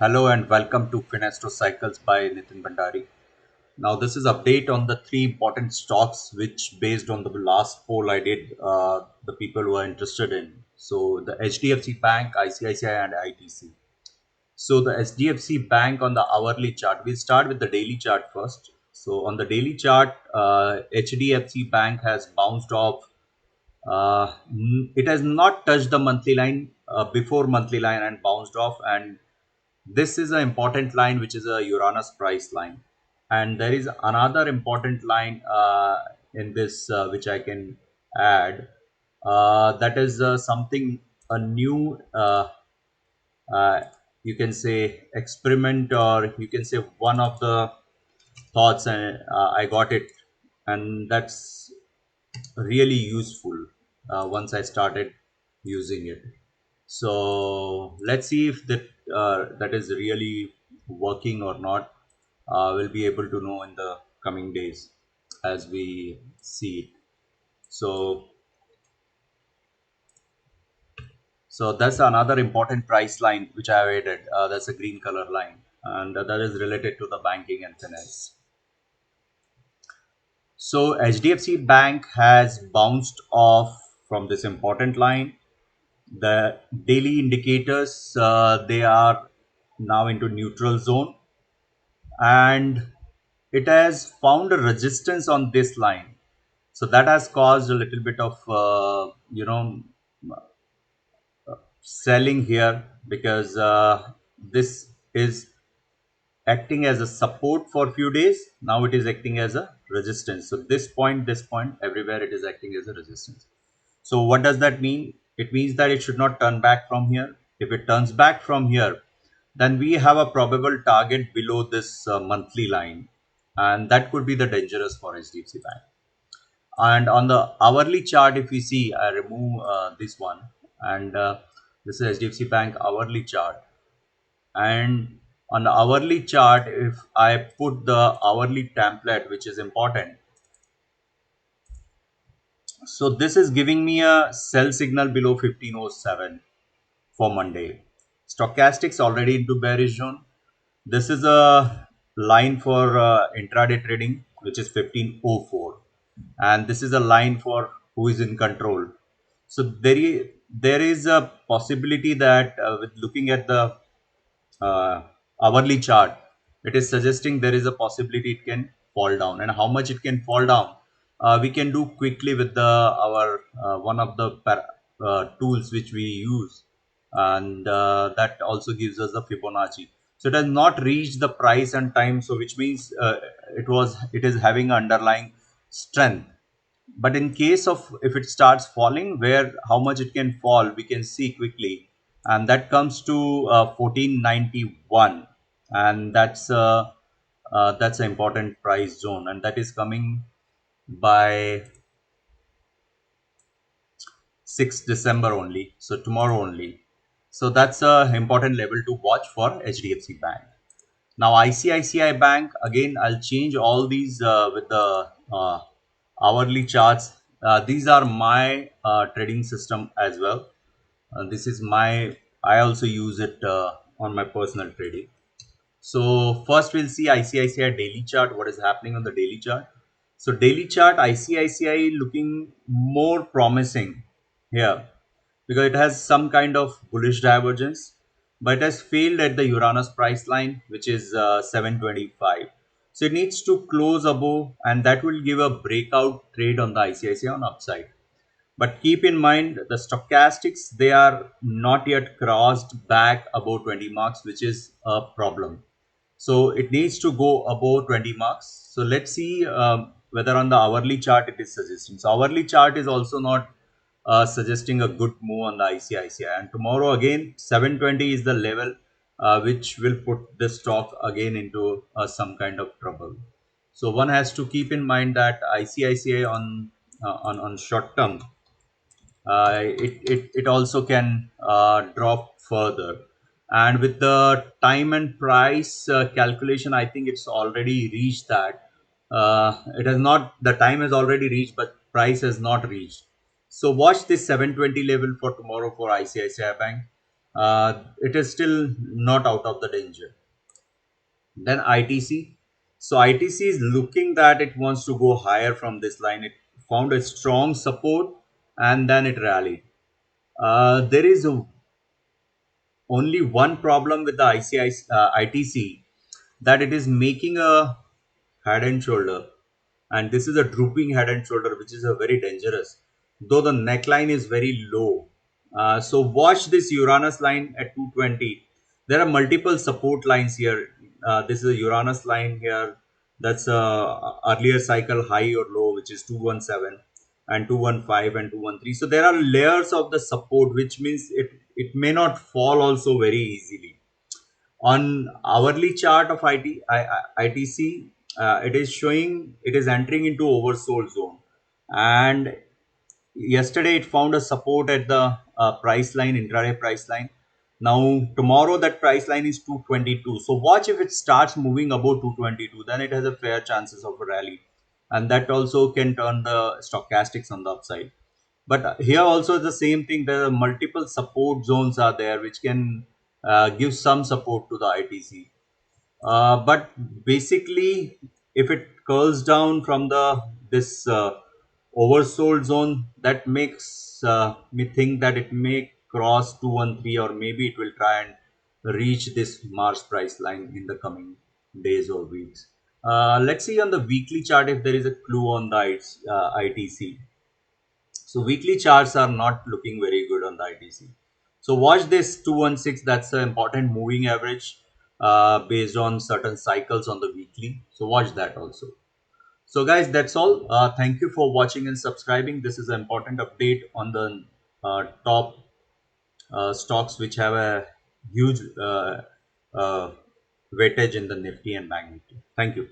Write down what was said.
Hello and welcome to Finastro Cycles by Nitin Bhandari. Now, this is update on the three important stocks which, based on the last poll I did, the people who are interested in. So, the HDFC Bank, ICICI, and ITC. So, the HDFC Bank on the hourly chart. We'll start with the daily chart first. So, on the daily chart, HDFC Bank has bounced off. It has not touched the monthly line before monthly line and bounced off, and this is an important line, which is a Uranus price line. And there is another important line in this, which I can add. That is something, a new, uh, you can say, experiment, or you can say one of the thoughts, and I got it. And that's really useful once I started using it. So let's see if that is really working or not. We'll be able to know in the coming days as we see it. So so that's another important price line which I have added. That's a green color line, and that is related to the banking and finance. So HDFC Bank has bounced off from this important line. The daily indicators, they are now into neutral zone, and it has found a resistance on this line. So that has caused a little bit of selling here, because this is acting as a support for a few days. Now it is acting as a resistance. So this point, everywhere it is acting as a resistance. So what does that mean? It means that it should not turn back from here. If it turns back from here, then we have a probable target below this monthly line, and that could be the dangerous for HDFC Bank. And on the hourly chart, if we see, I remove this one, and this is HDFC Bank hourly chart. And on the hourly chart, if I put the hourly template, which is important, so this is giving me a sell signal below 1507 for Monday. Stochastics already into bearish zone. This is a line for intraday trading, which is 1504, and this is a line for who is in control. So there is a possibility that with looking at the uh, hourly chart, it is suggesting there is a possibility it can fall down. And how much it can fall down, we can do quickly with the our one of the tools which we use, and that also gives us the Fibonacci. So it has not reached the price and time, so which means it is having underlying strength. But in case of if it starts falling, where how much it can fall, we can see quickly, and that comes to 1491, and that's an important price zone, and that is coming by 6th December only, so tomorrow only. So that's a important level to watch for HDFC Bank. Now ICICI Bank, again I'll change all these with the hourly charts. These are my trading system as well. This is my, I also use it on my personal trading. So first we'll see ICICI daily chart, what is happening on the daily chart. So daily chart, ICICI looking more promising here, because it has some kind of bullish divergence, but it has failed at the Uranus price line, which is 725. So it needs to close above, and that will give a breakout trade on the ICICI on upside. But keep in mind the stochastics, they are not yet crossed back above 20 marks, which is a problem. So it needs to go above 20 marks. So let's see whether on the hourly chart it is suggesting. So hourly chart is also not suggesting a good move on the ICICI. And tomorrow again 720 is the level which will put the stock again into some kind of trouble. So one has to keep in mind that ICICI on short term, it also can drop further. And with the time and price calculation, I think it's already reached that. It has not, the time has already reached, but price has not reached. So watch this 720 level for tomorrow for ICICI Bank. It is still not out of the danger. Then ITC. So ITC is looking that it wants to go higher from this line. It found a strong support and then it rallied. There is only one problem with the ITC, that it is making a head and shoulder, and this is a drooping head and shoulder, which is a very dangerous, though the neckline is very low. So watch this Uranus line at 220. There are multiple support lines here. This is a Uranus line here. That's a earlier cycle high or low, which is 217 and 215 and 213. So there are layers of the support, which means it may not fall also very easily. On hourly chart of ITC, it is showing it is entering into oversold zone, and yesterday it found a support at the price line, intraday price line. Now tomorrow that price line is 222. So watch, if it starts moving above 222, then it has a fair chances of a rally, and that also can turn the stochastics on the upside. But here also the same thing. There are multiple support zones are there which can give some support to the ITC. But basically, if it curls down from the this oversold zone, that makes me think that it may cross 213, or maybe it will try and reach this Mars price line in the coming days or weeks. Let's see on the weekly chart if there is a clue on the ITC. So weekly charts are not looking very good on the ITC. So watch this 216. That's an important moving average based on certain cycles on the weekly. So watch that also. So guys, that's all. Thank you for watching and subscribing. This is an important update on the top stocks which have a huge uh, weightage in the Nifty and Bank Nifty. Thank you.